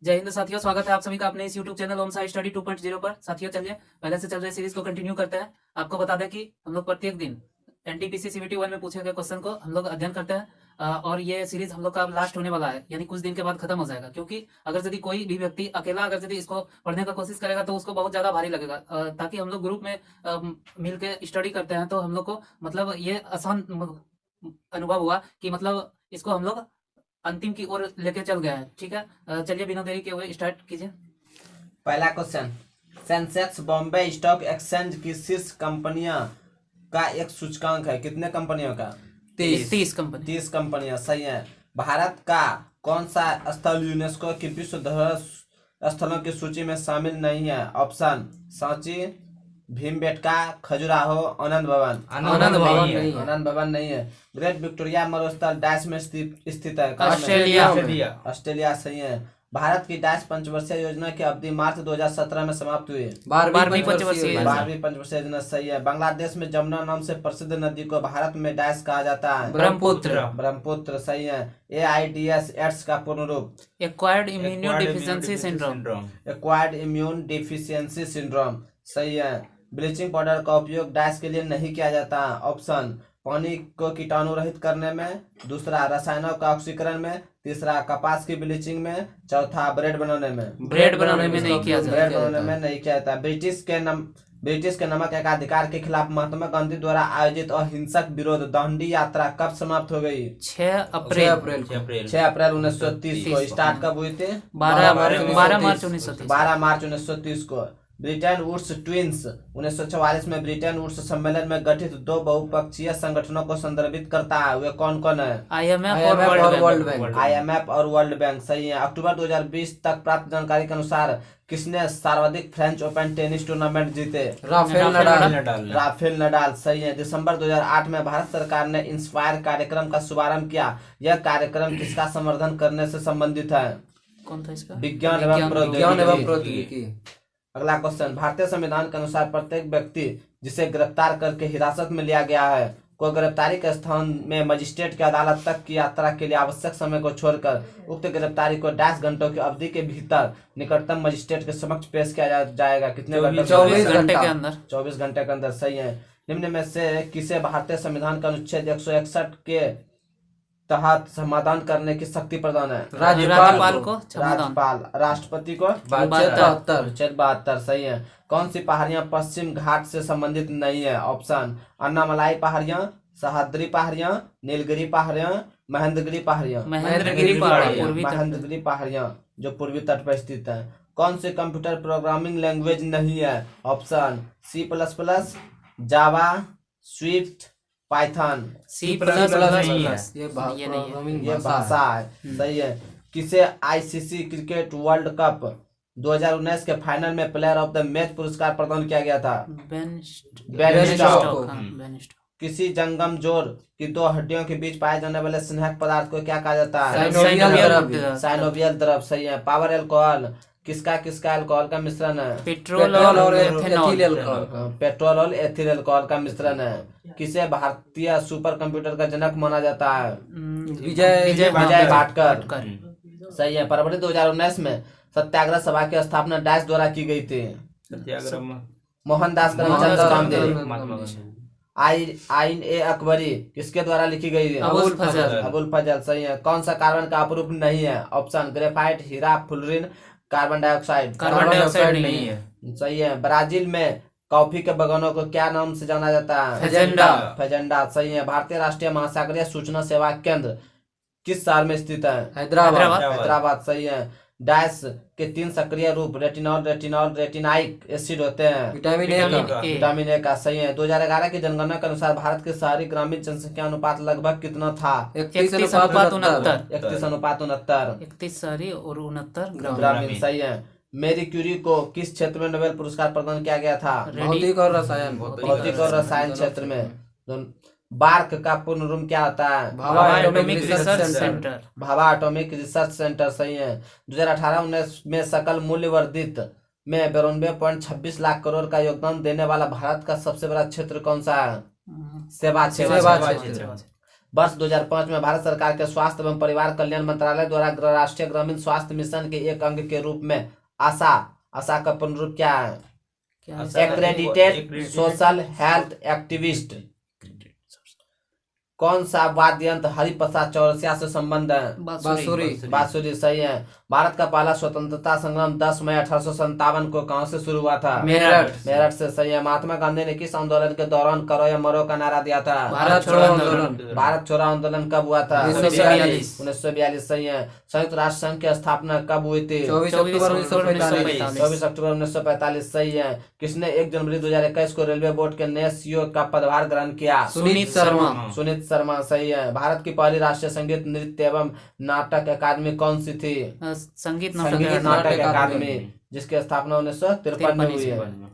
जय हिंद साथियों, स्वागत है आप सभी का अपने इस YouTube चैनल ओम साई स्टडी 2.0 पर। साथियों चलिए पहले से चल रहे सीरीज को कंटिन्यू करते हैं। आपको बता दें कि हम लोग प्रत्येक दिन एनटीपीसी सीबीटी 1 में पूछे गए क्वेश्चन को हम लोग अध्ययन करते हैं और ये सीरीज हम लोग का अब लास्ट होने वाला है, यानी कुछ दिन के बाद खत्म हो जाएगा। क्योंकि अगर यदि कोई भी व्यक्ति अकेला अगर यदि इसको पढ़ने का कोशिश करेगा तो उसको बहुत ज्यादा भारी लगेगा। ताकि हम लोग ग्रुप में मिल के स्टडी करते हैं तो हम लोग को मतलब ये आसान अनुभव हुआ कि मतलब इसको हम लोग अंतिम की ओर लेके चल गया है। ठीक है, चलिए बिना देरी के हुए स्टार्ट कीजिए। पहला question, Sensex Bombay stock exchange की शीर्ष कंपनियां का एक सूचकांक है। कितने कंपनियों का? 30 कंपनी। 30 कंपनियां, सही है। भारत का कौन सा स्थल यूनेस्को की विश्व धरोहर स्थलों की सूची में शामिल नहीं है? ऑप्शन सांची, भीमबेटका, खजुराहो, आनंद भवन। आनंद भवन नहीं है। ग्रेट विक्टोरिया मरुस्थल डैश में स्थित है? ऑस्ट्रेलिया, सही है। भारत की डैश पंचवर्षीय योजना की अवधि मार्च 2017 में समाप्त हुई। 12वीं पंचवर्षीय। 12वीं पंचवर्षीय योजना, सही है। बांग्लादेश में जमुना नाम से प्रसिद्ध नदी को भारत में डैश कहा जाता है? ब्रह्मपुत्र, सही है। AIDS एड्स का पूर्ण रूप? Acquired immuno deficiency syndrome. Acquired immune deficiency syndrome, सही है। ब्लीचिंग पाउडर का उपयोग डैश के लिए नहीं किया जाता। ऑप्शन पानी को कीटाणु रहित करने में, दूसरा रसायनों का ऑक्सीकरण में, तीसरा कपास की ब्लीचिंग में, चौथा ब्रेड बनाने में। नहीं किया जाता। ब्रिटिश के नमक एकाधिकार के खिलाफ महात्मा गांधी द्वारा आयोजित अहिंसक विरोध दांडी यात्रा कब समाप्त हो गई? 6 अप्रैल 1930 को। स्टार्ट कब हुई थी? 12 मार्च 1930। 12 मार्च 1930 को। ब्रिटेन वुड्स ट्विंस 1944 में ब्रिटेन वुड्स सम्मेलन में गठित दो बहुपक्षीय संगठनों को संदर्भित करता है। वे कौन कौन है? IMF और वर्ल्ड बैंक, सही है। अक्टूबर 2020 तक प्राप्त जानकारी के अनुसार किसने सर्वाधिक फ्रेंच ओपन टेनिस टूर्नामेंट जीते? राफेल नडाल, सही है। दिसंबर 2008 में भारत सरकार ने इंस्पायर कार्यक्रम का शुभारंभ किया। यह कार्यक्रम किसका संवर्धन करने से संबंधित है? कौन था इसका? विज्ञान एवं प्रौद्योगिकी। अगला क्वेश्चन, भारतीय संविधान के अनुसार प्रत्येक व्यक्ति जिसे गिरफ्तार करके हिरासत में लिया गया है को गिरफ्तारी के स्थान में मजिस्ट्रेट की अदालत तक की यात्रा के लिए आवश्यक समय को छोड़कर उक्त गिरफ्तारी को 10 घंटों की अवधि के भीतर निकटतम मजिस्ट्रेट के समक्ष पेश किया जाएगा। कितने घंटे? 24 घंटे के अंदर। 24 घंटे के अंदर, सही है। निम्न में से किसे भारतीय संविधान का अनुच्छेद 161 के तहत समाधान करने की शक्ति प्रदान है? राज्यपाल को। राष्ट्रपति को? अनुच्छेद 72, सही है। कौन सी पहाड़ियां पश्चिम घाट से संबंधित नहीं है? ऑप्शन अन्नामलाई पहाड़ियां, सह्याद्री पहाड़ियां, नीलगिरी पहाड़ियां, महेंद्रगिरी पहाड़ियां जो पूर्वी तट पर स्थित है। कौन सी कंप्यूटर प्रोग्रामिंग लैंग्वेज नहीं है? ऑप्शन C++, जावा, स्विफ्ट, पाइथन। C++। ये भाषा है, सही है। किसे ICC क्रिकेट वर्ल्ड कप 2019 के फाइनल में प्लेयर ऑफ द मैच पुरस्कार प्रदान किया गया था? Ben Stokes. किसी जंगम जोड़ की दो हड्डियों के बीच पाए जाने वाले स्नेहक पदार्थ को क्या कहा जाता है? साइनोवियल द्रव, सही है। पावर एल्कोहल किसका अल्कोहल का मिश्रण है? पेट्रोल और एथिल अल्कोहल का मिश्रण है। किसे भारतीय सुपर कंप्यूटर का जनक माना जाता है? विजय भाटकर, सही है। फरवरी 2019 में सत्याग्रह सभा की स्थापना डैश द्वारा की गई थी? मोहनदास करमचंद गांधी। आइन ए अकबरी किसके द्वारा लिखी गई? अबुल फजल, सही है। कौन सा कार्बन का अपरूप नहीं है? ऑप्शन ग्रेफाइट, हीरा, फ्लोरीन, कार्बन डाइऑक्साइड नहीं है, सही है। ब्राजील में कॉफी के बगानों को क्या नाम से जाना जाता है? फेजेंडा, सही है। भारतीय राष्ट्रीय महासागरीय सूचना सेवा केंद्र किस शहर में स्थित है? हैदराबाद, सही है। डैश के 3 सक्रिय रूप रेटिनॉल, रेटिनाइक एसिड होते हैं? विटामिन ए का, सही है। 2011 की जनगणना के अनुसार भारत के शहरी ग्रामीण जनसंख्या अनुपात लगभग कितना था? 31:69। 31 शहरी और 69 ग्रामीण, सही है। मैरी क्यूरी को किस क्षेत्र में नोबेल पुरस्कार प्रदान किया गया था? भौतिक और रसायन क्षेत्र में। बार्क का पूर्ण रूप क्या होता है? भाभा एटॉमिक रिसर्च सेंटर, सही है। 2018-19 में सकल मूल्य वर्धित में 92.26 लाख करोड़ का योगदान देने वाला भारत का सबसे बड़ा क्षेत्र कौन सा है? सेवा क्षेत्र। वर्ष 2005 में भारत सरकार के स्वास्थ्य एवं परिवार कल्याण मंत्रालय द्वारा राष्ट्रीय ग्रामीण स्वास्थ्य मिशन के एक अंग के रूप में आशा आशा का पूर्ण रूप क्या है? क्या एक्रेडिटेड सोशल हेल्थ एक्टिविस्ट। कौन सा वाद्य यंत्र हरिप्रसाद चौरसिया से संबंध है? बांसुरी। बांसुरी सही है। भारत का पहला स्वतंत्रता संग्राम 10 मई 1857 को कहां से शुरू हुआ था? मेरठ से सही है। महात्मा गांधी ने किस आंदोलन के दौरान करो या मरो का नारा दिया था? भारत छोड़ो आंदोलन। भारत छोड़ो आंदोलन कब हुआ था? 1942 सही है। संयुक्त राष्ट्र संघ की स्थापना कब हुई थी? 24 अक्टूबर 1945। 24 अक्टूबर 1945 सही है। किसने 1 जनवरी 2021 को रेलवे बोर्ड के नए सीईओ का पदभार ग्रहण किया? सुनीत शर्मा सही है। भारत की पहली राष्ट्रीय संगीत नृत्य एवं नाटक अकादमी कौन सी थी? संगीत संगीत नाटक अकादमी, जिसकी स्थापना 1953 में हुई है।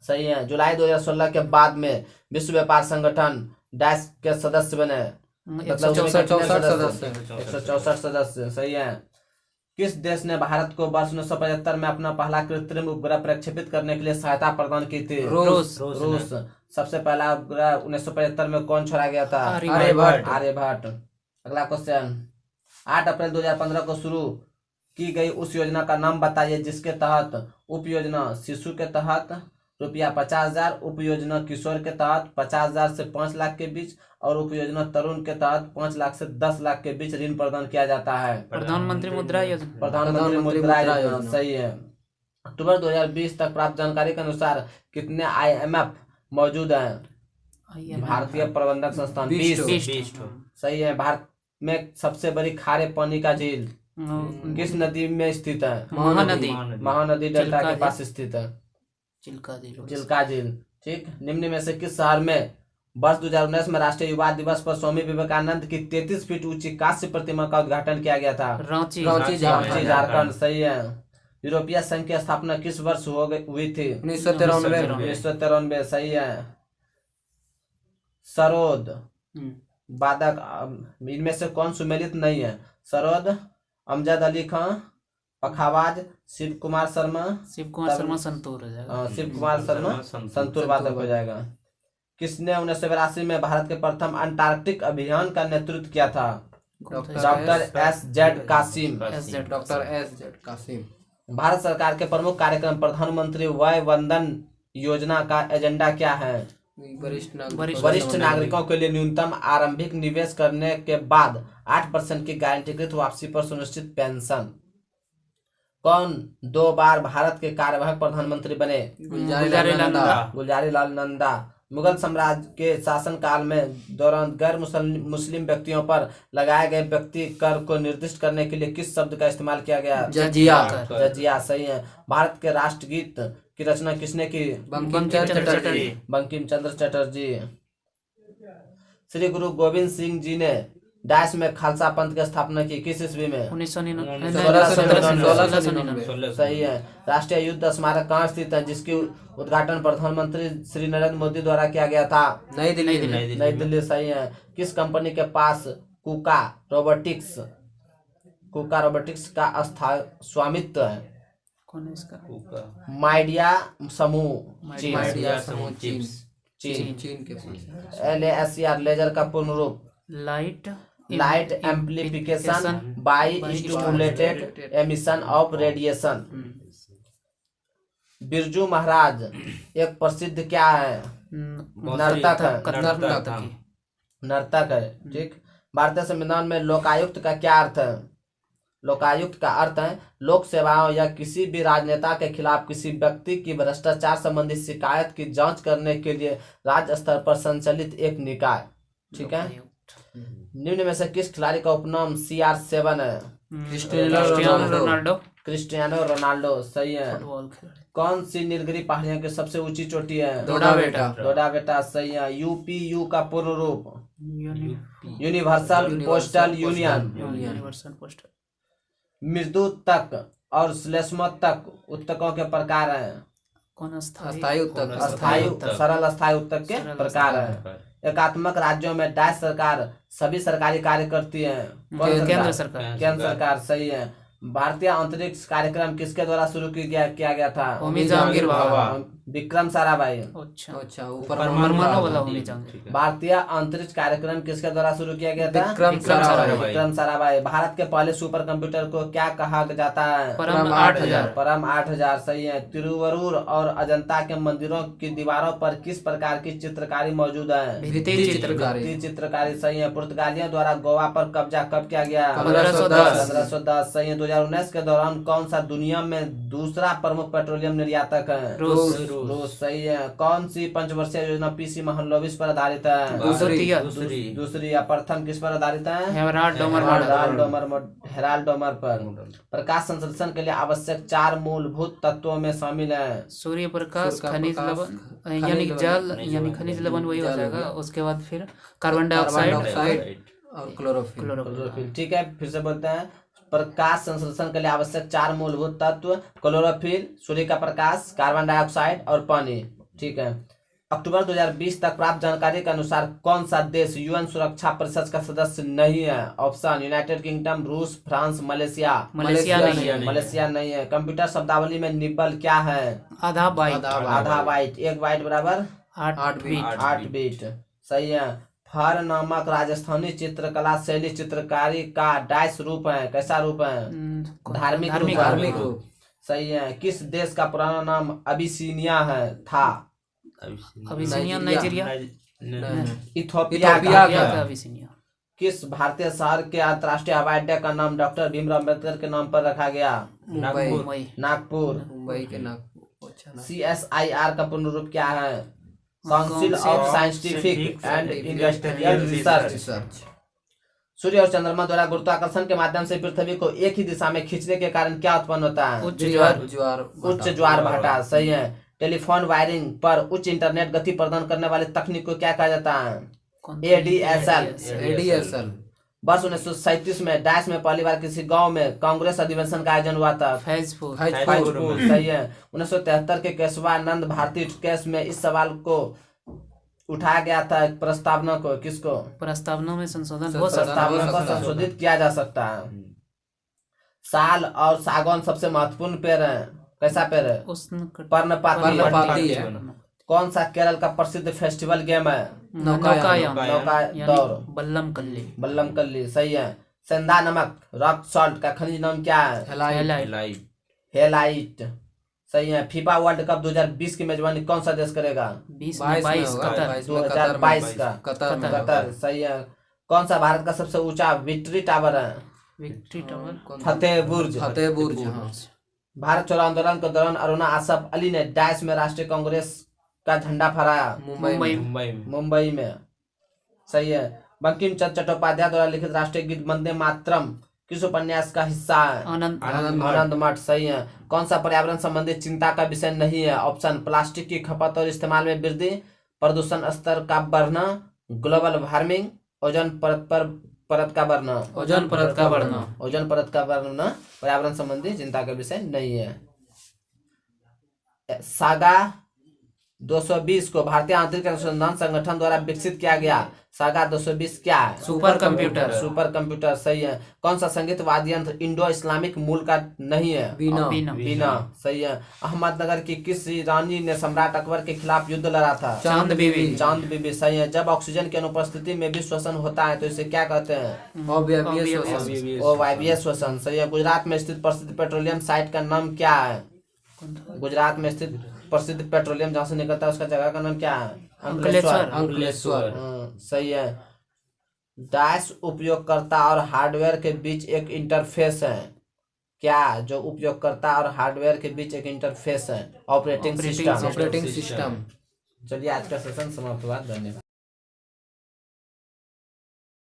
सही है। जुलाई 2016 के बाद में विश्व व्यापार संगठन डैश के सदस्य बने? मतलब 164 सदस्य सही है। किस देश ने भारत को वर्ष 1975 में अपना पहला कृत्रिम उपग्रह प्रक्षेपित करने के लिए सहायता प्रदान की थी? रूस। सबसे पहला उपग्रह 1975 में कौन छोड़ा गया था? आर्यभट्ट। अगला क्वेश्चन, 8 अप्रैल 2015 को शुरू की गई उस योजना का नाम बताइए जिसके तहत उप योजना शिशु के तहत रुपया 50,000, उप योजना किशोर के तहत 50,000 से 5 लाख के बीच और उप योजना तरुण के तहत 5 लाख से 10 लाख के बीच ऋण प्रदान किया जाता है? प्रधानमंत्री मुद्रा योजना। प्रधानमंत्री मुद्रा योजना सही है। अक्टूबर 2020 तक प्राप्त जानकारी के अनुसार कितने IMF मौजूद हैं? भारतीय प्रबंधक संस्थान 20 सही है। भारत में सबसे बड़ी खारे पानी का झील किस नदी में स्थित है? महानदी डेल्टा के पास स्थित है, चिल्का झील। ठीक। निम्न में से किस शहर में वर्ष 2019 में राष्ट्रीय युवा दिवस पर स्वामी विवेकानंद की 33 फीट ऊंची कांस्य प्रतिमा का उद्घाटन किया गया था? रांची झारखंड सही है। यूरोपीय संघ की स्थापना किस वर्ष हुई थी? 1993 सही है। सरोद वादक इनमें से कौन सुमेलित नहीं है? सरोद, अमजद अली खां, पखावाज, शिव कुमार शर्मा संतूर हो जाएगा। शिव कुमार शर्मा संतूर वादक हो जाएगा। किसने 1982 में भारत के प्रथम अंटार्कटिक अभियान का नेतृत्व किया था? Doctor S.Z. कासिम। भारत सरकार के प्रमुख कार्यक्रम प्रधानमंत्री वय वंदन योजना का एजेंडा क्या है? वरिष्ठ नागरिकों के लिए न्यूनतम आरंभिक निवेश करने के बाद 8% की गारंटीकृत वापसी पर सुनिश्चित पेंशन। कौन 2 बार भारत के कार्यवाहक प्रधानमंत्री बने? गुलजारी लाल नंदा। मुगल साम्राज्य के शासनकाल में दौरान गैर मुस्लिम व्यक्तियों पर लगाए गए व्यक्ति कर को निर्दिष्ट करने के लिए किस शब्द का इस्तेमाल किया गया? जजिया सही है। भारत के राष्ट्रगीत की रचना किसने की? बंकिम चंद्र चटर्जी। श्री गुरु गोविंद सिंह जी ने डैश में खालसा पंथ की स्थापना की किस ईस्वी में? 1699 सही है। राष्ट्रीय युद्ध स्मारक कहाँ स्थित है जिसकी उद्घाटन प्रधानमंत्री श्री नरेंद्र मोदी द्वारा किया गया था? नई दिल्ली सही है। किस कंपनी के पास कुका रोबोटिक्स का स्वामित्व है? कौन है इसका? माइडिया समूह चीन के पास। LASER लेजर का पूर्ण रूप? Light amplification by stimulated emission of radiation. Birju Maharaj एक प्रसिद्ध क्या है? नर्तक है। ठीक। भारतीय संविधान में लोकायुक्त का क्या अर्थ है? लोकायुक्त का अर्थ है लोक सेवाओं या किसी भी राजनेता के खिलाफ किसी व्यक्ति की भ्रष्टाचार संबंधी शिकायत की जांच करने के लिए राज्य स्तर पर संचालित एक निकाय। ठीक है। निम्न में से किस खिलाड़ी का उपनाम CR7 है? क्रिस्टियानो रोनाल्डो सही है। कौन सी नीलगिरी पहाड़ियों की सबसे ऊंची चोटी है? डोडा बेटा सही है। UPU का पूर्ण रूप? Universal postal union. मृदु उत्तक और श्लेष्मोत्तक उत्तकों के प्रकार हैं? अस्थायी उत्तक सरल अस्थायी उत्तक के प्रकार हैं। एकात्मक राज्यों में डैश सरकार सभी सरकारी कार्य करती है? केंद्र सरकार सही है। भारतीय अंतरिक्ष कार्यक्रम किसके द्वारा शुरू किया गया था? होमी जहांगीर भाभा। विक्रम साराभाई। अच्छा ऊपर परमाणु वाला होने चाहिए। भारतीय अंतरिक्ष कार्यक्रम किसके द्वारा शुरू किया गया था? विक्रम साराभाई। विक्रम साराभाई। भारत के पहले सुपर कंप्यूटर को क्या कहा जाता है? परम 8000। परम 8000 सही है। तिरुवरूर और अजंता के मंदिरों की दीवारों पर किस प्रकार की चित्रकारी मौजूद है? भित्ति चित्रकारी। भित्ति चित्रकारी सही है। पुर्तगालियों द्वारा गोवा पर कब्जा कब किया गया? 1510। सही है। 2019 के दौरान कौन सा दुनिया में दूसरा प्रमुख पेट्रोलियम निर्यातक है? रूस। सही है। कौन सी पंचवर्षीय योजना पीसी महलनोबिस पर आधारित है? दूसरी या प्रथम किस पर आधारित है? हेराल्ड डोमर पर। प्रकाश संश्लेषण के लिए आवश्यक 4 मूलभूत तत्वों में शामिल है? सूर्य प्रकाश, खनिज लवण यानी जल यानी खनिज लवण वही हो जाएगा। उसके बाद फिर कार्बन डाइऑक्साइड और क्लोरोफिल। क्लोरोफिल। ठीक है, फिर से बोलते हैं। प्रकाश संश्लेषण के लिए आवश्यक 4 मूलभूत तत्व: क्लोरोफिल, सूर्य का प्रकाश, कार्बन डाइऑक्साइड और पानी। ठीक है। अक्टूबर 2020 तक प्राप्त जानकारी के अनुसार कौन सा देश यूएन सुरक्षा परिषद का सदस्य नहीं है? ऑप्शन: यूनाइटेड किंगडम, रूस, फ्रांस, मलेशिया। मलेशिया नहीं है। कंप्यूटर शब्दावली में निब्बल क्या है? आधा बाइट। आधा बाइट। 1 बाइट बराबर 8 बीट। सही है। फर नामक राजस्थानी चित्रकला शैली चित्रकारी का डाइस रूप है। कैसा रूप है? धार्मिक रूप। सही है। किस देश का पुराना नाम अबिसिनिया था? Abyssinia Nigeria. इथोपिया का अबिसिनिया। किस भारतीय शहर के अंतर्राष्ट्रीय हवाई अड्डे का नाम डॉक्टर भीमराव अम्बेडकर के नाम पर रखा गया? नागपुर। मुंबई के नागपुर। CSIR का पूर्ण रूप क्या है? Council of scientific and industrial research. सूर्य और चंद्रमा द्वारा गुरुत्वाकर्षण के माध्यम से पृथ्वी को एक ही दिशा में खींचने के कारण क्या उत्पन्न होता है? उच्च ज्वार भाटा। सही है। टेलीफोन वायरिंग पर उच्च इंटरनेट गति प्रदान करने वाले तकनीक को क्या कहा जाता है? ADSL। वर्ष 1937 में डैश में पहली बार किसी गांव में कांग्रेस अधिवेशन का आयोजन हुआ था? फैजपुर। सही है। 1973 के केशवानंद भारती केस में इस सवाल को उठाया गया था प्रस्तावना को। किसको? प्रस्तावना में संशोधन प्रस्तावना को संशोधित किया जा सकता है। साल और सागौन सबसे महत्वपूर्ण पेड़ है। कैसा पेड़ है? पर्णपाती है। कौन सा केरल का प्रसिद्ध फेस्टिवल गेम है? नौकायान दौड़। बल्लम कल्ली। सही है। सेंधा नमक रॉक सॉल्ट का खनिज नाम क्या है? हेलाइट। सही है। फीफा वर्ल्ड कप 2020 की मेजबानी कौन सा देश करेगा? 2022 का कतर। सही है। कौन सा भारत का सबसे ऊंचा विक्ट्री टावर है? फतेह बुर्ज। भारत छोड़ो आंदोलन के दौरान अरुणा आसफ अली ने डैश में राष्ट्रीय कांग्रेस का झंडा फहराया? मुंबई में। सही है। बंकिम चंद्र चट्टोपाध्याय द्वारा लिखित राष्ट्रीय गीत वंदे मातरम किस उपन्यास का हिस्सा है? आनंद मठ। सही है। कौन सा पर्यावरण संबंधी चिंता का विषय नहीं है? ऑप्शन: प्लास्टिक की खपत और इस्तेमाल में वृद्धि, प्रदूषण स्तर का बढ़ना, ग्लोबल वार्मिंग, ओजोन परत का बढ़ना। पर्यावरण संबंधी चिंता का विषय नहीं है। सागा 220 को भारतीय आंतरिक अनुसंधान संगठन द्वारा विकसित किया गया। सागा 220 क्या है? Super computer. सही है। कौन सा संगीत वाद्य यंत्र इंडो इस्लामिक मूल का नहीं है? बीना। सही है। अहमदनगर की किस रानी ने सम्राट अकबर के खिलाफ युद्ध लड़ा था? चांद बीबी। सही है। जब ऑक्सीजन की अनुपस्थिति में भी श्वसन होता है तो इसे क्या कहते हैं? अवायवीय श्वसन। सही है। गुजरात में स्थित प्रसिद्ध पेट्रोलियम साइट का नाम क्या है? गुजरात में स्थित प्रसिद्ध पेट्रोलियम जहाँ से निकलता है उसका जगह का नाम क्या है? अंकलेश्वर। सही है। डैश उपयोगकर्ता और हार्डवेयर के बीच एक इंटरफेस है। क्या जो उपयोगकर्ता और हार्डवेयर के बीच एक इंटरफेस है? Operating system. चलिए आज का सेशन समाप्त हुआ। धन्यवाद।